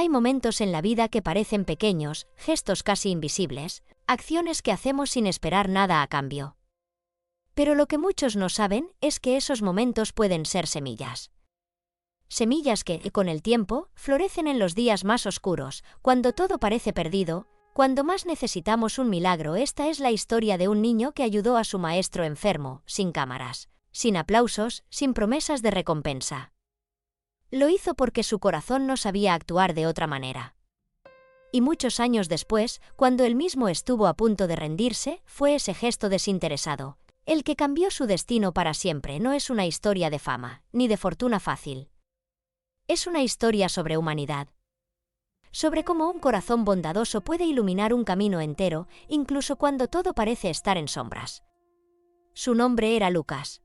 Hay momentos en la vida que parecen pequeños, gestos casi invisibles, acciones que hacemos sin esperar nada a cambio. Pero lo que muchos no saben es que esos momentos pueden ser semillas. Semillas que, con el tiempo, florecen en los días más oscuros, cuando todo parece perdido, cuando más necesitamos un milagro. Esta es la historia de un niño que ayudó a su maestro enfermo, sin cámaras, sin aplausos, sin promesas de recompensa. Lo hizo porque su corazón no sabía actuar de otra manera. Y muchos años después, cuando él mismo estuvo a punto de rendirse, fue ese gesto desinteresado, el que cambió su destino para siempre. No es una historia de fama, ni de fortuna fácil. Es una historia sobre humanidad. Sobre cómo un corazón bondadoso puede iluminar un camino entero, incluso cuando todo parece estar en sombras. Su nombre era Lucas.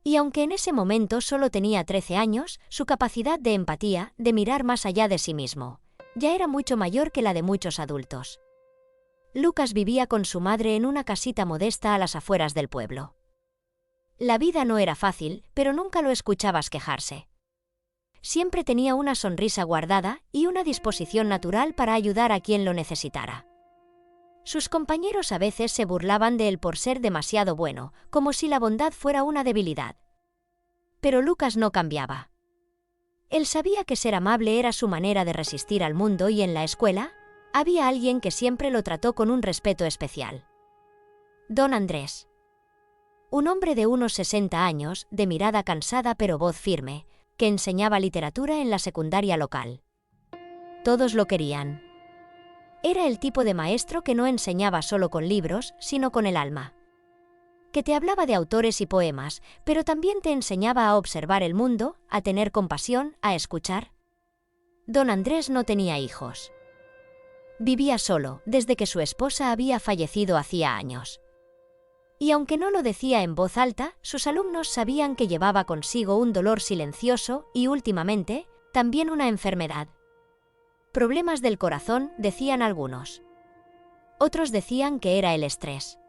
Y aunque en ese momento solo tenía 13 años, su capacidad de empatía, de mirar más allá de sí mismo, ya era mucho mayor que la de muchos adultos. Lucas vivía con su madre en una casita modesta a las afueras del pueblo. La vida no era fácil, pero nunca lo escuchabas quejarse. Siempre tenía una sonrisa guardada y una disposición natural para ayudar a quien lo necesitara. Sus compañeros a veces se burlaban de él por ser demasiado bueno, como si la bondad fuera una debilidad. Pero Lucas no cambiaba. Él sabía que ser amable era su manera de resistir al mundo y en la escuela, había alguien que siempre lo trató con un respeto especial. Don Andrés. Un hombre de unos 60 años, de mirada cansada pero voz firme, que enseñaba literatura en la secundaria local. Todos lo querían. Era el tipo de maestro que no enseñaba solo con libros, sino con el alma. Que te hablaba de autores y poemas, pero también te enseñaba a observar el mundo, a tener compasión, a escuchar. Don Andrés no tenía hijos. Vivía solo, desde que su esposa había fallecido hacía años. Y aunque no lo decía en voz alta, sus alumnos sabían que llevaba consigo un dolor silencioso y, últimamente, también una enfermedad. Problemas del corazón, decían algunos. Otros decían que era el estrés.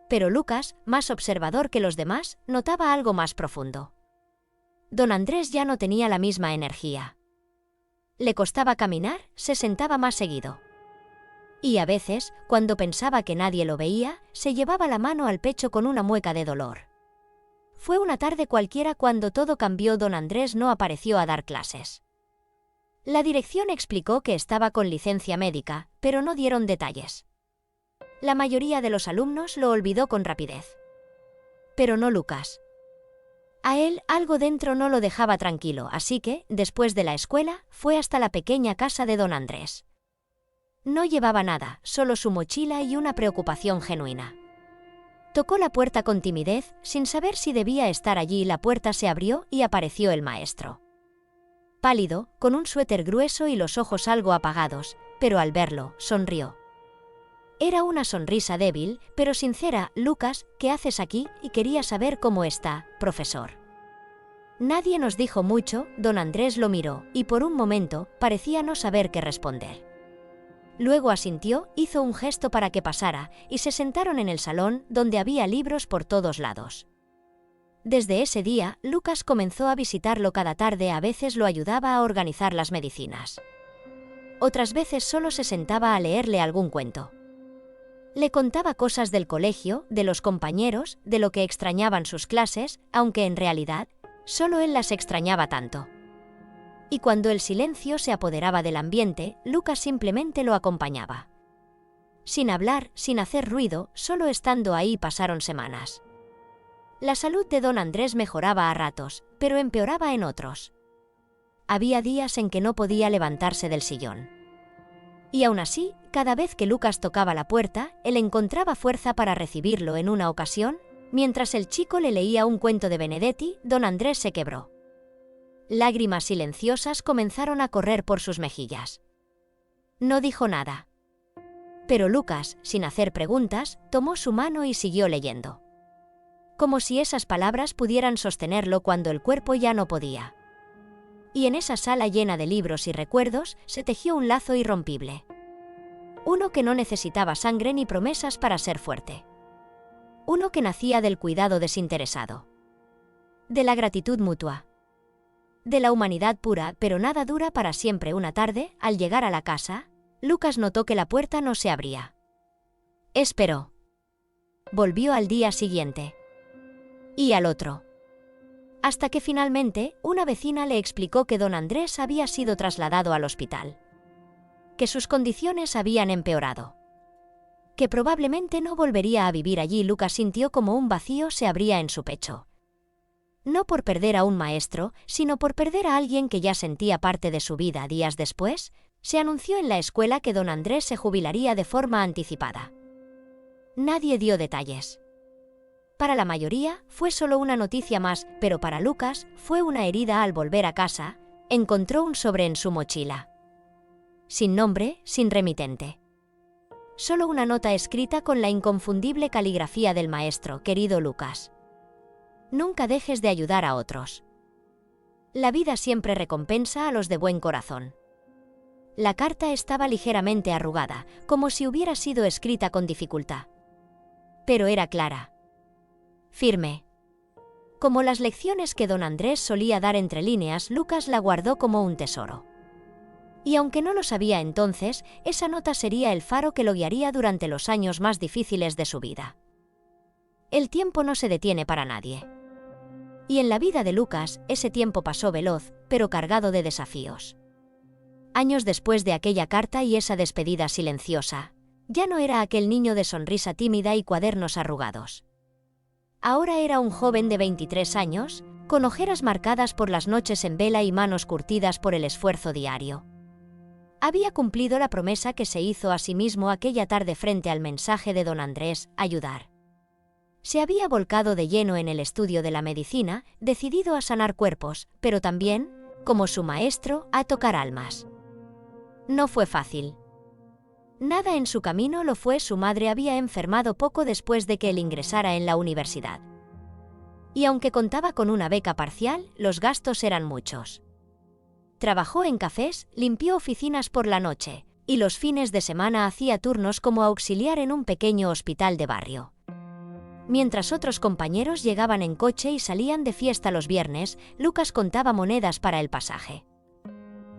Pero Lucas, más observador que los demás, notaba algo más profundo. Don Andrés ya no tenía la misma energía. Le costaba caminar, se sentaba más seguido. Y a veces, cuando pensaba que nadie lo veía, se llevaba la mano al pecho con una mueca de dolor. Fue una tarde cualquiera cuando todo cambió. Don Andrés no apareció a dar clases. La dirección explicó que estaba con licencia médica, pero no dieron detalles. La mayoría de los alumnos lo olvidó con rapidez. Pero no Lucas. A él algo dentro no lo dejaba tranquilo, así que, después de la escuela, fue hasta la pequeña casa de don Andrés. No llevaba nada, solo su mochila y una preocupación genuina. Tocó la puerta con timidez, sin saber si debía estar allí. La puerta se abrió y apareció el maestro. Pálido, con un suéter grueso y los ojos algo apagados, pero al verlo, sonrió. Era una sonrisa débil, pero sincera. «Lucas, ¿qué haces aquí?» Y quería saber cómo está, profesor. Nadie nos dijo mucho. Don Andrés lo miró, y por un momento, parecía no saber qué responder. Luego asintió, hizo un gesto para que pasara, y se sentaron en el salón, donde había libros por todos lados. Desde ese día, Lucas comenzó a visitarlo cada tarde. A veces lo ayudaba a organizar las medicinas. Otras veces solo se sentaba a leerle algún cuento. Le contaba cosas del colegio, de los compañeros, de lo que extrañaban sus clases, aunque en realidad, solo él las extrañaba tanto. Y cuando el silencio se apoderaba del ambiente, Lucas simplemente lo acompañaba. Sin hablar, sin hacer ruido, solo estando ahí pasaron semanas. La salud de don Andrés mejoraba a ratos, pero empeoraba en otros. Había días en que no podía levantarse del sillón. Y aún así, cada vez que Lucas tocaba la puerta, él encontraba fuerza para recibirlo. En una ocasión, mientras el chico le leía un cuento de Benedetti, don Andrés se quebró. Lágrimas silenciosas comenzaron a correr por sus mejillas. No dijo nada. Pero Lucas, sin hacer preguntas, tomó su mano y siguió leyendo. Como si esas palabras pudieran sostenerlo cuando el cuerpo ya no podía. Y en esa sala llena de libros y recuerdos, se tejió un lazo irrompible. Uno que no necesitaba sangre ni promesas para ser fuerte. Uno que nacía del cuidado desinteresado. De la gratitud mutua. De la humanidad pura, pero nada dura para siempre. Una tarde, al llegar a la casa, Lucas notó que la puerta no se abría. Esperó. Volvió al día siguiente. Y al otro. Hasta que finalmente, una vecina le explicó que don Andrés había sido trasladado al hospital. Que sus condiciones habían empeorado. Que probablemente no volvería a vivir allí. Lucas sintió como un vacío se abría en su pecho. No por perder a un maestro, sino por perder a alguien que ya sentía parte de su vida. Días después, se anunció en la escuela que don Andrés se jubilaría de forma anticipada. Nadie dio detalles. Para la mayoría, fue solo una noticia más, pero para Lucas, fue una herida. Al volver a casa, encontró un sobre en su mochila. Sin nombre, sin remitente. Solo una nota escrita con la inconfundible caligrafía del maestro. Querido Lucas. Nunca dejes de ayudar a otros. La vida siempre recompensa a los de buen corazón. La carta estaba ligeramente arrugada, como si hubiera sido escrita con dificultad. Pero era clara. Firme. Como las lecciones que don Andrés solía dar entre líneas, Lucas la guardó como un tesoro. Y aunque no lo sabía entonces, esa nota sería el faro que lo guiaría durante los años más difíciles de su vida. El tiempo no se detiene para nadie. Y en la vida de Lucas, ese tiempo pasó veloz, pero cargado de desafíos. Años después de aquella carta y esa despedida silenciosa, ya no era aquel niño de sonrisa tímida y cuadernos arrugados. Ahora era un joven de 23 años, con ojeras marcadas por las noches en vela y manos curtidas por el esfuerzo diario. Había cumplido la promesa que se hizo a sí mismo aquella tarde frente al mensaje de don Andrés: ayudar. Se había volcado de lleno en el estudio de la medicina, decidido a sanar cuerpos, pero también, como su maestro, a tocar almas. No fue fácil. Nada en su camino lo fue. Su madre había enfermado poco después de que él ingresara en la universidad. Y aunque contaba con una beca parcial, los gastos eran muchos. Trabajó en cafés, limpió oficinas por la noche, y los fines de semana hacía turnos como auxiliar en un pequeño hospital de barrio. Mientras otros compañeros llegaban en coche y salían de fiesta los viernes, Lucas contaba monedas para el pasaje.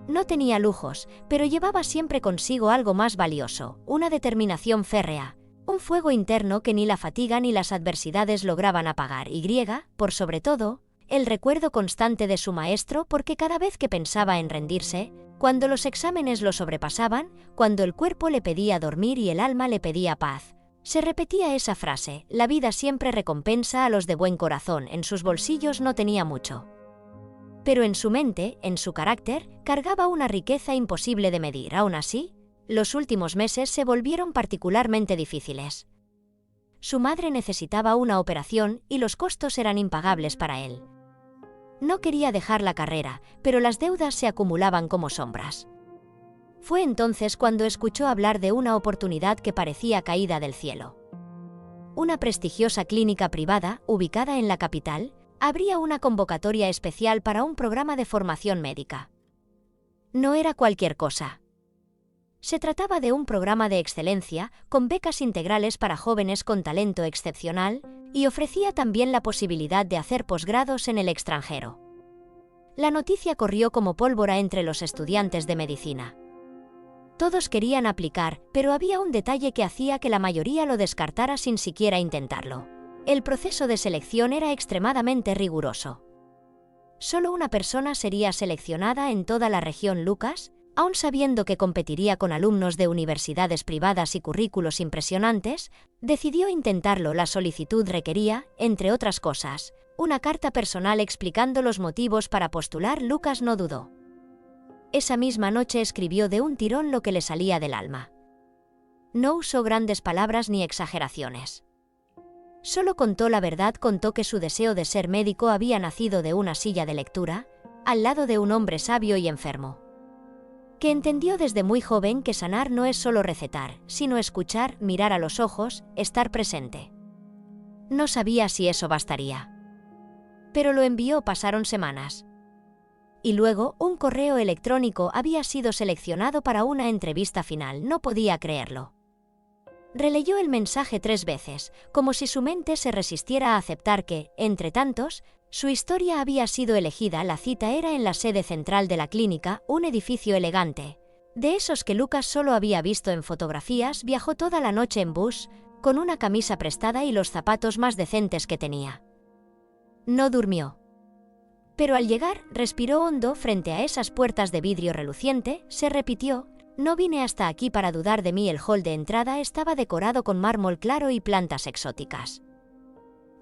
No tenía lujos, pero llevaba siempre consigo algo más valioso: una determinación férrea, un fuego interno que ni la fatiga ni las adversidades lograban apagar, y, por sobre todo, el recuerdo constante de su maestro, porque cada vez que pensaba en rendirse, cuando los exámenes lo sobrepasaban, cuando el cuerpo le pedía dormir y el alma le pedía paz, se repetía esa frase: la vida siempre recompensa a los de buen corazón. En sus bolsillos no tenía mucho. Pero en su mente, en su carácter, cargaba una riqueza imposible de medir. Aún así, los últimos meses se volvieron particularmente difíciles. Su madre necesitaba una operación y los costos eran impagables para él. No quería dejar la carrera, pero las deudas se acumulaban como sombras. Fue entonces cuando escuchó hablar de una oportunidad que parecía caída del cielo. Una prestigiosa clínica privada, ubicada en la capital, abría una convocatoria especial para un programa de formación médica. No era cualquier cosa. Se trataba de un programa de excelencia, con becas integrales para jóvenes con talento excepcional, y ofrecía también la posibilidad de hacer posgrados en el extranjero. La noticia corrió como pólvora entre los estudiantes de medicina. Todos querían aplicar, pero había un detalle que hacía que la mayoría lo descartara sin siquiera intentarlo. El proceso de selección era extremadamente riguroso. Solo una persona sería seleccionada en toda la región. Lucas, aun sabiendo que competiría con alumnos de universidades privadas y currículos impresionantes, decidió intentarlo. La solicitud requería, entre otras cosas, una carta personal explicando los motivos para postular. Lucas no dudó. Esa misma noche escribió de un tirón lo que le salía del alma. No usó grandes palabras ni exageraciones. Solo contó la verdad. Contó que su deseo de ser médico había nacido de una silla de lectura, al lado de un hombre sabio y enfermo. Que entendió desde muy joven que sanar no es solo recetar, sino escuchar, mirar a los ojos, estar presente. No sabía si eso bastaría. Pero lo envió. Pasaron semanas. Y luego, un correo electrónico: había sido seleccionado para una entrevista final. No podía creerlo. Releyó el mensaje 3 veces, como si su mente se resistiera a aceptar que, entre tantos, Su historia había sido elegida, la cita era en la sede central de la clínica, un edificio elegante. De esos que Lucas solo había visto en fotografías, viajó toda la noche en bus, con una camisa prestada y los zapatos más decentes que tenía. No durmió. Pero al llegar, respiró hondo frente a esas puertas de vidrio reluciente, se repitió: no vine hasta aquí para dudar de mí. El hall de entrada estaba decorado con mármol claro y plantas exóticas.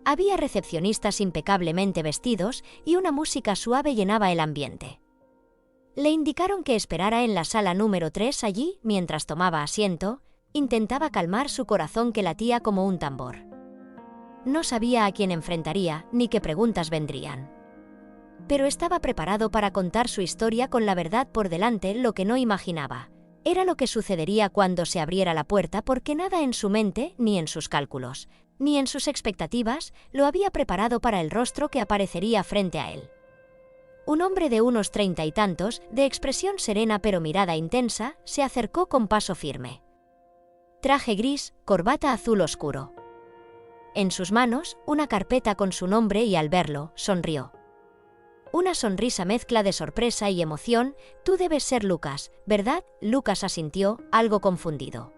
Había recepcionistas impecablemente vestidos y una música suave llenaba el ambiente. Le indicaron que esperara en la sala número 3. Allí, mientras tomaba asiento, intentaba calmar su corazón que latía como un tambor. No sabía a quién enfrentaría ni qué preguntas vendrían. Pero estaba preparado para contar su historia con la verdad por delante. Lo que no imaginaba era lo que sucedería cuando se abriera la puerta, porque nada en su mente, ni en sus cálculos, ni en sus expectativas, lo había preparado para el rostro que aparecería frente a él. Un hombre de unos 30 y tantos, de expresión serena pero mirada intensa, se acercó con paso firme. Traje gris, corbata azul oscuro. En sus manos, una carpeta con su nombre y al verlo, sonrió. Una sonrisa mezcla de sorpresa y emoción. Tú debes ser Lucas, ¿verdad? Lucas asintió, algo confundido.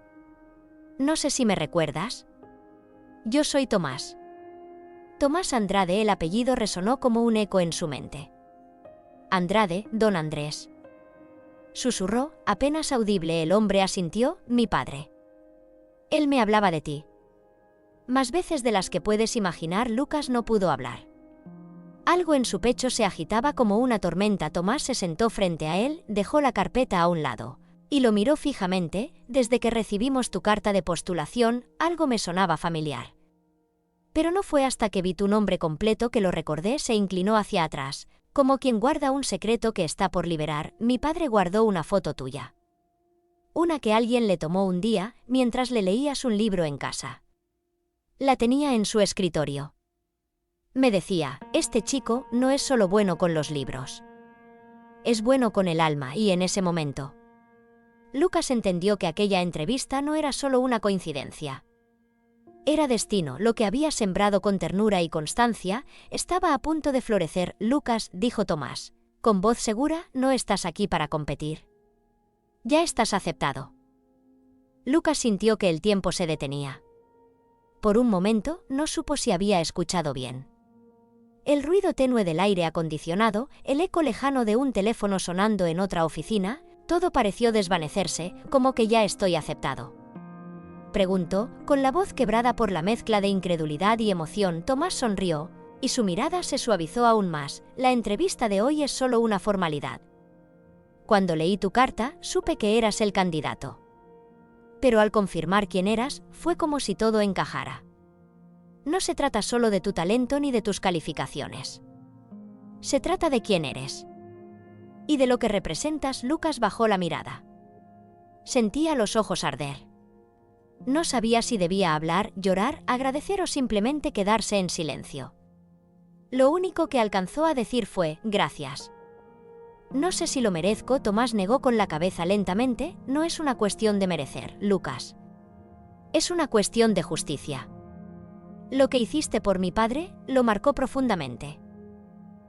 No sé si me recuerdas. Yo soy Tomás. Tomás Andrade. El apellido resonó como un eco en su mente. Andrade, don Andrés. Susurró, apenas audible. El hombre asintió: mi padre. Él me hablaba de ti. Más veces de las que puedes imaginar. Lucas no pudo hablar. Algo en su pecho se agitaba como una tormenta. Tomás se sentó frente a él, dejó la carpeta a un lado y lo miró fijamente. Desde que recibimos tu carta de postulación, algo me sonaba familiar. Pero no fue hasta que vi tu nombre completo que lo recordé. Se inclinó hacia atrás, como quien guarda un secreto que está por liberar. Mi padre guardó una foto tuya. Una que alguien le tomó un día, mientras le leías un libro en casa. La tenía en su escritorio. Me decía: este chico no es solo bueno con los libros. Es bueno con el alma. Y en ese momento, Lucas entendió que aquella entrevista no era solo una coincidencia. Era destino. Lo que había sembrado con ternura y constancia estaba a punto de florecer. Lucas, dijo Tomás, con voz segura, no estás aquí para competir. Ya estás aceptado. Lucas sintió que el tiempo se detenía. Por un momento, no supo si había escuchado bien. El ruido tenue del aire acondicionado, el eco lejano de un teléfono sonando en otra oficina, todo pareció desvanecerse, como que ya estoy aceptado. Preguntó, con la voz quebrada por la mezcla de incredulidad y emoción. Tomás sonrió, y su mirada se suavizó aún más. La entrevista de hoy es solo una formalidad. Cuando leí tu carta, supe que eras el candidato. Pero al confirmar quién eras, fue como si todo encajara. No se trata solo de tu talento ni de tus calificaciones. Se trata de quién eres. Y de lo que representas. Lucas bajó la mirada. Sentía los ojos arder. No sabía si debía hablar, llorar, agradecer o simplemente quedarse en silencio. Lo único que alcanzó a decir fue: gracias. No sé si lo merezco. Tomás negó con la cabeza lentamente. No es una cuestión de merecer, Lucas. Es una cuestión de justicia. Lo que hiciste por mi padre, lo marcó profundamente.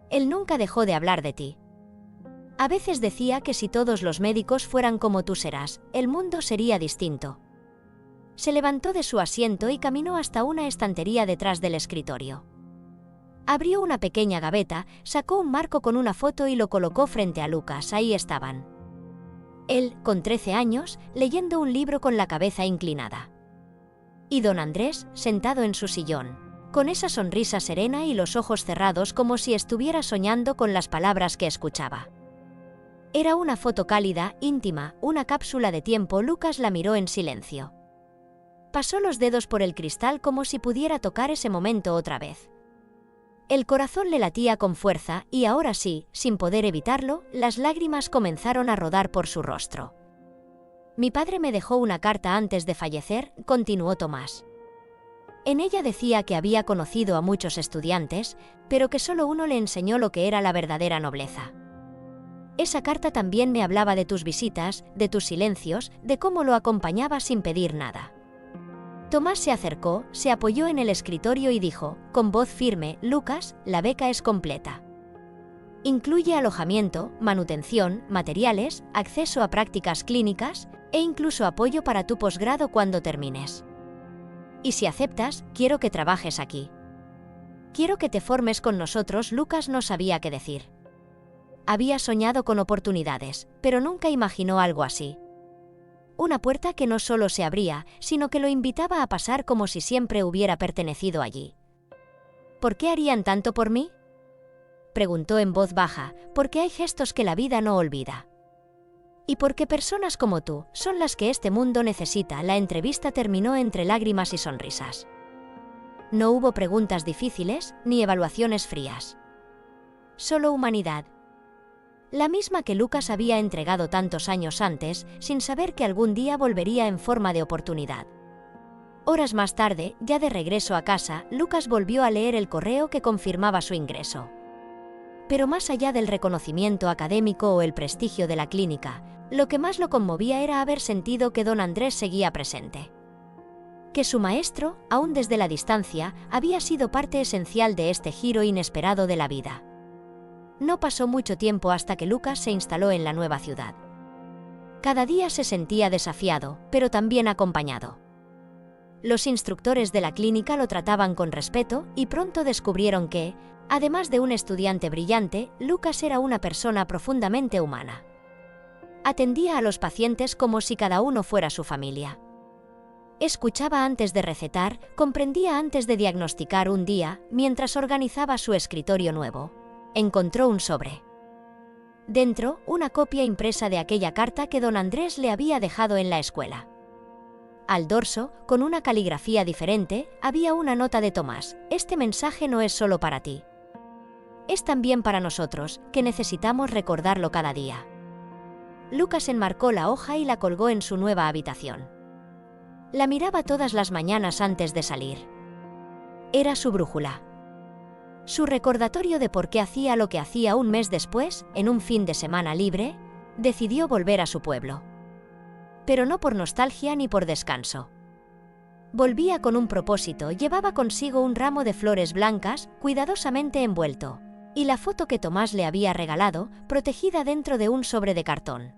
Él nunca dejó de hablar de ti. A veces decía que si todos los médicos fueran como tú serás, el mundo sería distinto. Se levantó de su asiento y caminó hasta una estantería detrás del escritorio. Abrió una pequeña gaveta, sacó un marco con una foto y lo colocó frente a Lucas. Ahí estaban. Él, con 13 años, leyendo un libro con la cabeza inclinada. Y don Andrés, sentado en su sillón, con esa sonrisa serena y los ojos cerrados como si estuviera soñando con las palabras que escuchaba. Era una foto cálida, íntima, una cápsula de tiempo. Lucas la miró en silencio. Pasó los dedos por el cristal como si pudiera tocar ese momento otra vez. El corazón le latía con fuerza y ahora sí, sin poder evitarlo, las lágrimas comenzaron a rodar por su rostro. Mi padre me dejó una carta antes de fallecer, continuó Tomás. En ella decía que había conocido a muchos estudiantes, pero que solo uno le enseñó lo que era la verdadera nobleza. Esa carta también me hablaba de tus visitas, de tus silencios, de cómo lo acompañaba sin pedir nada. Tomás se acercó, se apoyó en el escritorio y dijo, con voz firme, Lucas, la beca es completa. Incluye alojamiento, manutención, materiales, acceso a prácticas clínicas e incluso apoyo para tu posgrado cuando termines. Y si aceptas, quiero que trabajes aquí. Quiero que te formes con nosotros. Lucas no sabía qué decir. Había soñado con oportunidades, pero nunca imaginó algo así. Una puerta que no solo se abría, sino que lo invitaba a pasar como si siempre hubiera pertenecido allí. ¿Por qué harían tanto por mí?, preguntó en voz baja, porque hay gestos que la vida no olvida. Y porque personas como tú son las que este mundo necesita. La entrevista terminó entre lágrimas y sonrisas. No hubo preguntas difíciles, ni evaluaciones frías. Solo humanidad. La misma que Lucas había entregado tantos años antes, sin saber que algún día volvería en forma de oportunidad. Horas más tarde, ya de regreso a casa, Lucas volvió a leer el correo que confirmaba su ingreso. Pero más allá del reconocimiento académico o el prestigio de la clínica, lo que más lo conmovía era haber sentido que don Andrés seguía presente. Que su maestro, aún desde la distancia, había sido parte esencial de este giro inesperado de la vida. No pasó mucho tiempo hasta que Lucas se instaló en la nueva ciudad. Cada día se sentía desafiado, pero también acompañado. Los instructores de la clínica lo trataban con respeto y pronto descubrieron que, además de un estudiante brillante, Lucas era una persona profundamente humana. Atendía a los pacientes como si cada uno fuera su familia. Escuchaba antes de recetar, comprendía antes de diagnosticar. Un día, mientras organizaba su escritorio nuevo, encontró un sobre. Dentro, una copia impresa de aquella carta que don Andrés le había dejado en la escuela. Al dorso, con una caligrafía diferente, había una nota de Tomás: este mensaje no es solo para ti. Es también para nosotros, que necesitamos recordarlo cada día. Lucas enmarcó la hoja y la colgó en su nueva habitación. La miraba todas las mañanas antes de salir. Era su brújula. Su recordatorio de por qué hacía lo que hacía. Un mes después, en un fin de semana libre, decidió volver a su pueblo. Pero no por nostalgia ni por descanso. Volvía con un propósito. Llevaba consigo un ramo de flores blancas, cuidadosamente envuelto, y la foto que Tomás le había regalado, protegida dentro de un sobre de cartón.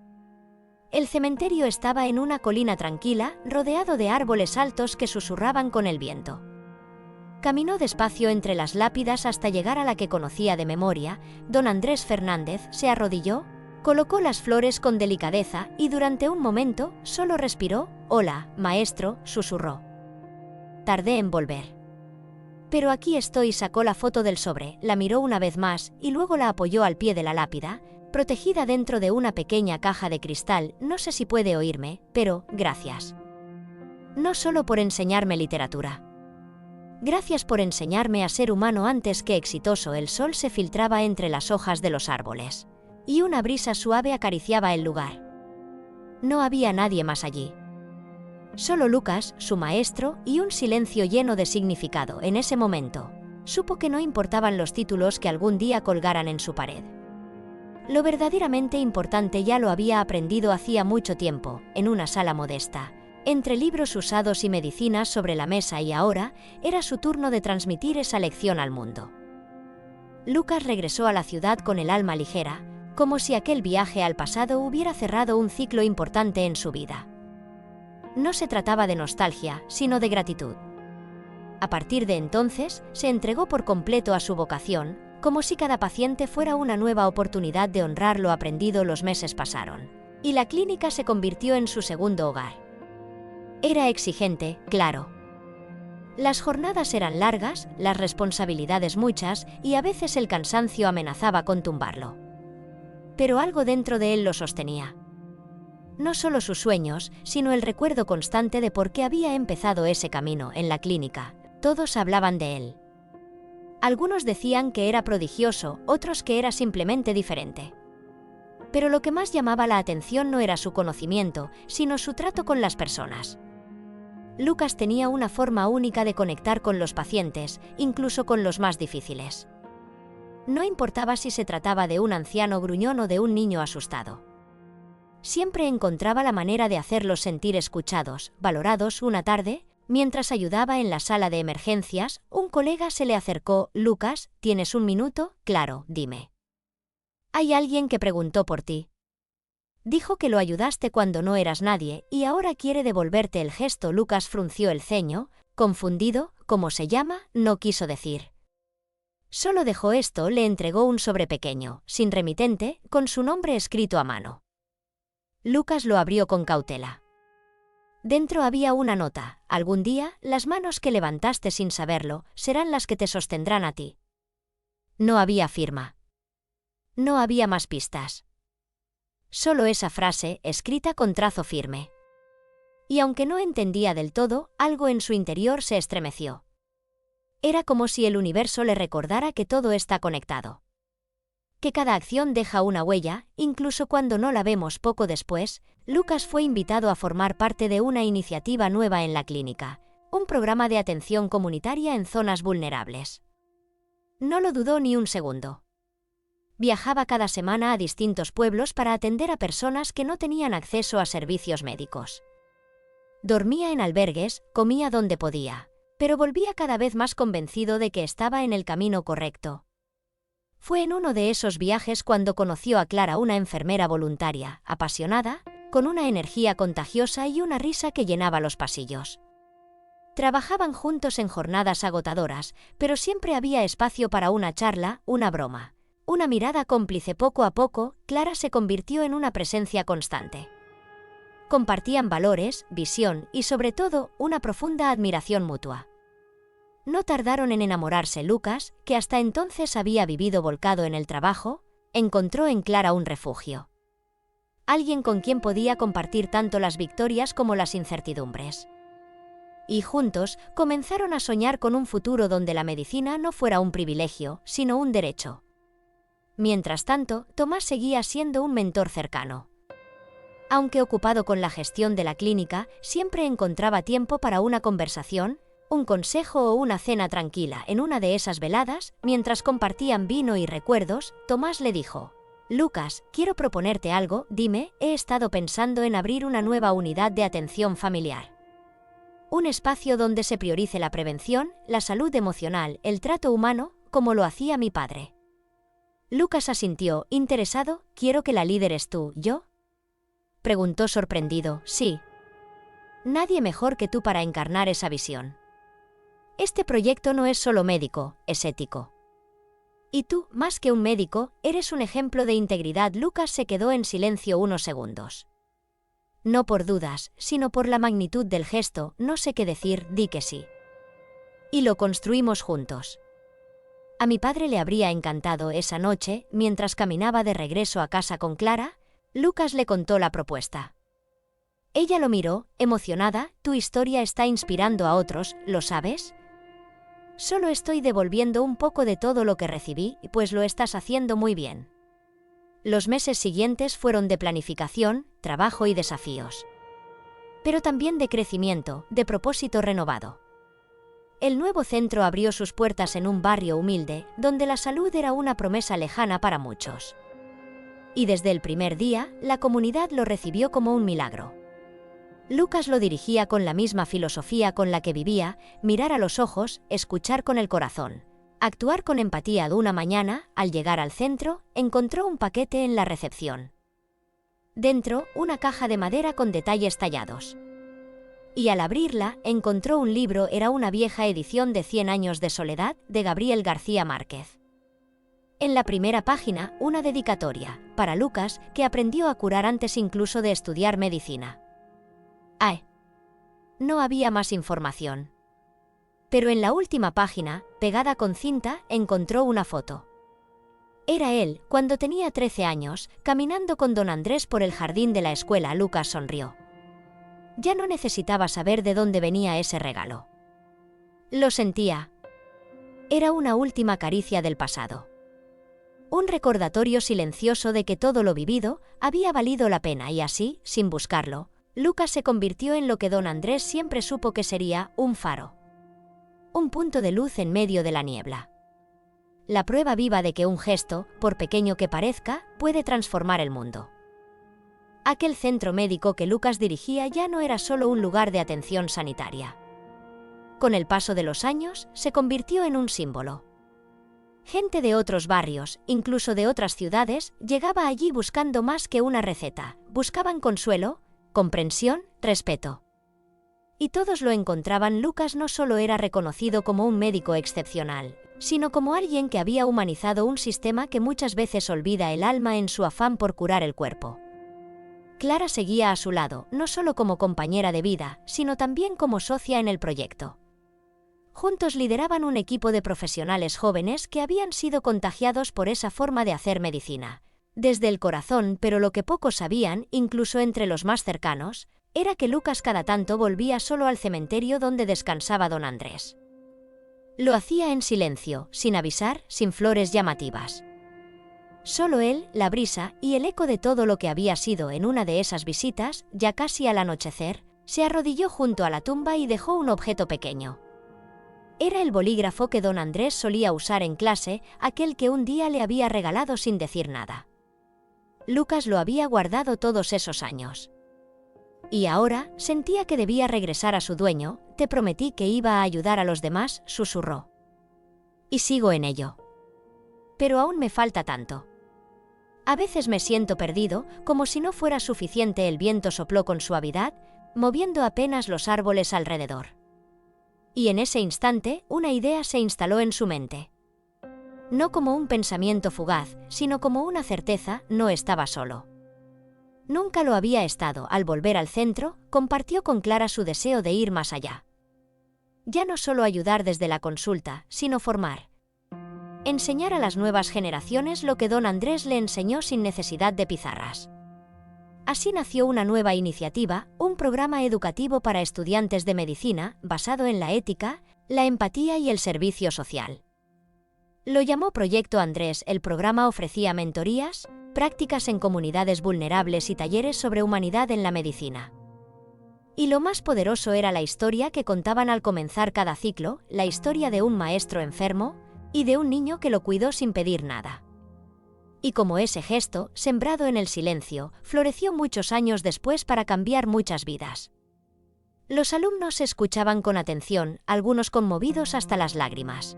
El cementerio estaba en una colina tranquila, rodeado de árboles altos que susurraban con el viento. Caminó despacio entre las lápidas hasta llegar a la que conocía de memoria. Don Andrés Fernández se arrodilló, colocó las flores con delicadeza y durante un momento solo respiró. «Hola, maestro», susurró. «Tardé en volver. Pero aquí estoy». Sacó la foto del sobre, la miró una vez más y luego la apoyó al pie de la lápida, protegida dentro de una pequeña caja de cristal. «No sé si puede oírme, pero gracias. No solo por enseñarme literatura. Gracias por enseñarme a ser humano antes que exitoso». El sol se filtraba entre las hojas de los árboles, y una brisa suave acariciaba el lugar. No había nadie más allí. Solo Lucas, su maestro, y un silencio lleno de significado. En ese momento, supo que no importaban los títulos que algún día colgaran en su pared. Lo verdaderamente importante ya lo había aprendido hacía mucho tiempo, en una sala modesta, entre libros usados y medicinas sobre la mesa, y ahora era su turno de transmitir esa lección al mundo. Lucas regresó a la ciudad con el alma ligera, como si aquel viaje al pasado hubiera cerrado un ciclo importante en su vida. No se trataba de nostalgia, sino de gratitud. A partir de entonces, se entregó por completo a su vocación, como si cada paciente fuera una nueva oportunidad de honrar lo aprendido. Los meses pasaron, y la clínica se convirtió en su segundo hogar. Era exigente, claro. Las jornadas eran largas, las responsabilidades muchas, y a veces el cansancio amenazaba con tumbarlo. Pero algo dentro de él lo sostenía. No solo sus sueños, sino el recuerdo constante de por qué había empezado ese camino. En la clínica, todos hablaban de él. Algunos decían que era prodigioso, otros que era simplemente diferente. Pero lo que más llamaba la atención no era su conocimiento, sino su trato con las personas. Lucas tenía una forma única de conectar con los pacientes, incluso con los más difíciles. No importaba si se trataba de un anciano gruñón o de un niño asustado. Siempre encontraba la manera de hacerlos sentir escuchados, valorados. Una tarde, Mientras ayudaba en la sala de emergencias, un colega se le acercó. «Lucas, ¿tienes un minuto? Claro, dime». «Hay alguien que preguntó por ti. Dijo que lo ayudaste cuando no eras nadie y ahora quiere devolverte el gesto». Lucas frunció el ceño, confundido. «¿Cómo se llama?». No quiso decir. Solo dejó esto. Le entregó un sobre pequeño, sin remitente, con su nombre escrito a mano. Lucas lo abrió con cautela. Dentro había una nota: «Algún día, las manos que levantaste sin saberlo serán las que te sostendrán a ti». No había firma. No había más pistas. Solo esa frase, escrita con trazo firme. Y aunque no entendía del todo, algo en su interior se estremeció. Era como si el universo le recordara que todo está conectado. Que cada acción deja una huella, incluso cuando no la vemos. Poco después, Lucas fue invitado a formar parte de una iniciativa nueva en la clínica, un programa de atención comunitaria en zonas vulnerables. No lo dudó ni un segundo. Viajaba cada semana a distintos pueblos para atender a personas que no tenían acceso a servicios médicos. Dormía en albergues, comía donde podía, pero volvía cada vez más convencido de que estaba en el camino correcto. Fue en uno de esos viajes cuando conoció a Clara, una enfermera voluntaria, apasionada, con una energía contagiosa y una risa que llenaba los pasillos. Trabajaban juntos en jornadas agotadoras, pero siempre había espacio para una charla, una broma, una mirada cómplice. Poco a poco, Clara se convirtió en una presencia constante. Compartían valores, visión y, sobre todo, una profunda admiración mutua. No tardaron en enamorarse. Lucas, que hasta entonces había vivido volcado en el trabajo, encontró en Clara un refugio. Alguien con quien podía compartir tanto las victorias como las incertidumbres. Y juntos comenzaron a soñar con un futuro donde la medicina no fuera un privilegio, sino un derecho. Mientras tanto, Tomás seguía siendo un mentor cercano. Aunque ocupado con la gestión de la clínica, siempre encontraba tiempo para una conversación, un consejo o una cena tranquila. En una de esas veladas, mientras compartían vino y recuerdos, Tomás le dijo: «Lucas, quiero proponerte algo. Dime, he estado pensando en abrir una nueva unidad de atención familiar. Un espacio donde se priorice la prevención, la salud emocional, el trato humano, como lo hacía mi padre». Lucas asintió, interesado. «¿Quiero que la lideres tú, yo?», preguntó sorprendido. «Sí. Nadie mejor que tú para encarnar esa visión. Este proyecto no es solo médico, es ético. Y tú, más que un médico, eres un ejemplo de integridad». Lucas se quedó en silencio unos segundos. No por dudas, sino por la magnitud del gesto. «No sé qué decir», di que sí. «Y lo construimos juntos». A mi padre le habría encantado. Esa noche, mientras caminaba de regreso a casa con Clara, Lucas le contó la propuesta. Ella lo miró, emocionada. «Tu historia está inspirando a otros, ¿lo sabes? Solo estoy devolviendo un poco de todo lo que recibí, pues lo estás haciendo muy bien». Los meses siguientes fueron de planificación, trabajo y desafíos. Pero también de crecimiento, de propósito renovado. El nuevo centro abrió sus puertas en un barrio humilde, donde la salud era una promesa lejana para muchos. Y desde el primer día, la comunidad lo recibió como un milagro. Lucas lo dirigía con la misma filosofía con la que vivía: mirar a los ojos, escuchar con el corazón, actuar con empatía. Una mañana, al llegar al centro, encontró un paquete en la recepción. Dentro, una caja de madera con detalles tallados. Y al abrirla, encontró un libro. Era una vieja edición de 100 años de soledad, de Gabriel García Márquez. En la primera página, una dedicatoria, para Lucas, que aprendió a curar antes incluso de estudiar medicina. No había más información. Pero en la última página, pegada con cinta, encontró una foto. Era él, cuando tenía 13 años, caminando con don Andrés por el jardín de la escuela. Lucas sonrió. Ya no necesitaba saber de dónde venía ese regalo. Lo sentía. Era una última caricia del pasado. Un recordatorio silencioso de que todo lo vivido había valido la pena y así, sin buscarlo, Lucas se convirtió en lo que don Andrés siempre supo que sería: un faro. Un punto de luz en medio de la niebla. La prueba viva de que un gesto, por pequeño que parezca, puede transformar el mundo. Aquel centro médico que Lucas dirigía ya no era solo un lugar de atención sanitaria. con el paso de los años, se convirtió en un símbolo. Gente de otros barrios, incluso de otras ciudades, llegaba allí buscando más que una receta. Buscaban consuelo, comprensión, respeto. Y todos lo encontraban. Lucas no solo era reconocido como un médico excepcional, sino como alguien que había humanizado un sistema que muchas veces olvida el alma en su afán por curar el cuerpo. Clara seguía a su lado, no solo como compañera de vida, sino también como socia en el proyecto. Juntos lideraban un equipo de profesionales jóvenes que habían sido contagiados por esa forma de hacer medicina, desde el corazón, pero lo que pocos sabían, incluso entre los más cercanos, era que Lucas cada tanto volvía solo al cementerio donde descansaba don Andrés. Lo hacía en silencio, sin avisar, sin flores llamativas. Solo él, la brisa y el eco de todo lo que había sido en una de esas visitas, ya casi al anochecer, se arrodilló junto a la tumba y dejó un objeto pequeño. Era el bolígrafo que don Andrés solía usar en clase, aquel que un día le había regalado sin decir nada. Lucas lo había guardado todos esos años. Y ahora sentía que debía regresar a su dueño. Te prometí que iba a ayudar a los demás, susurró. Y sigo en ello. Pero aún me falta tanto. A veces me siento perdido, como si no fuera suficiente. El viento sopló con suavidad, moviendo apenas los árboles alrededor. Y en ese instante, una idea se instaló en su mente. No como un pensamiento fugaz, sino como una certeza. No estaba solo. Nunca lo había estado. Al volver al centro, compartió con Clara su deseo de ir más allá. Ya no solo ayudar desde la consulta, sino formar. Enseñar a las nuevas generaciones lo que don Andrés le enseñó sin necesidad de pizarras. Así nació una nueva iniciativa, un programa educativo para estudiantes de medicina, basado en la ética, la empatía y el servicio social. Lo llamó Proyecto Andrés. El programa ofrecía mentorías, prácticas en comunidades vulnerables y talleres sobre humanidad en la medicina. Y lo más poderoso era la historia que contaban al comenzar cada ciclo, la historia de un maestro enfermo y de un niño que lo cuidó sin pedir nada. Y como ese gesto, sembrado en el silencio, floreció muchos años después para cambiar muchas vidas. Los alumnos escuchaban con atención, algunos conmovidos hasta las lágrimas.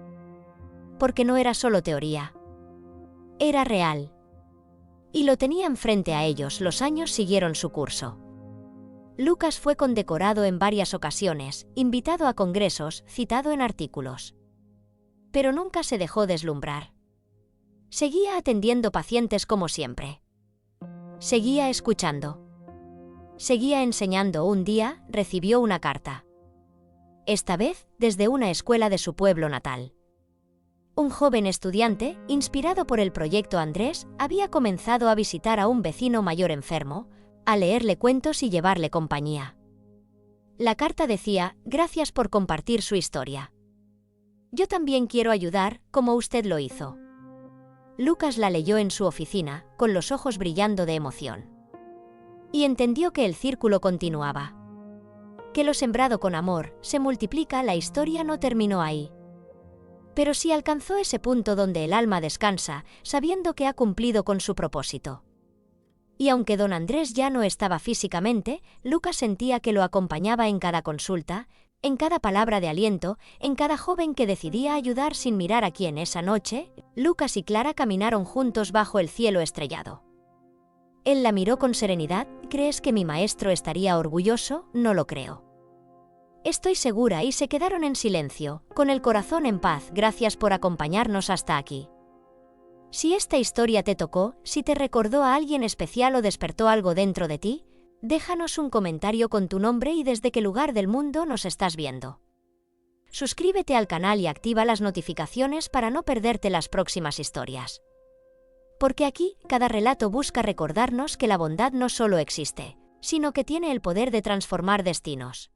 Porque no era solo teoría. Era real. Y lo tenían frente a ellos. Los años siguieron su curso. Lucas fue condecorado en varias ocasiones, invitado a congresos, citado en artículos. Pero nunca se dejó deslumbrar. Seguía atendiendo pacientes como siempre. Seguía escuchando. Seguía enseñando. Un día, recibió una carta. Esta vez, desde una escuela de su pueblo natal. Un joven estudiante, inspirado por el Proyecto Andrés, había comenzado a visitar a un vecino mayor enfermo, a leerle cuentos y llevarle compañía. La carta decía: gracias por compartir su historia. Yo también quiero ayudar, como usted lo hizo. Lucas la leyó en su oficina, con los ojos brillando de emoción. Y entendió que el círculo continuaba. Que lo sembrado con amor se multiplica. La historia no terminó ahí. Pero sí alcanzó ese punto donde el alma descansa, sabiendo que ha cumplido con su propósito. Y aunque don Andrés ya no estaba físicamente, Lucas sentía que lo acompañaba en cada consulta, en cada palabra de aliento, en cada joven que decidía ayudar sin mirar a quién. Esa noche, Lucas y Clara caminaron juntos bajo el cielo estrellado. Él la miró con serenidad. ¿Crees que mi maestro estaría orgulloso? No lo creo. Estoy segura. Y se quedaron en silencio, con el corazón en paz. Gracias por acompañarnos hasta aquí. Si esta historia te tocó, si te recordó a alguien especial o despertó algo dentro de ti, déjanos un comentario con tu nombre y desde qué lugar del mundo nos estás viendo. Suscríbete al canal y activa las notificaciones para no perderte las próximas historias. Porque aquí, cada relato busca recordarnos que la bondad no solo existe, sino que tiene el poder de transformar destinos.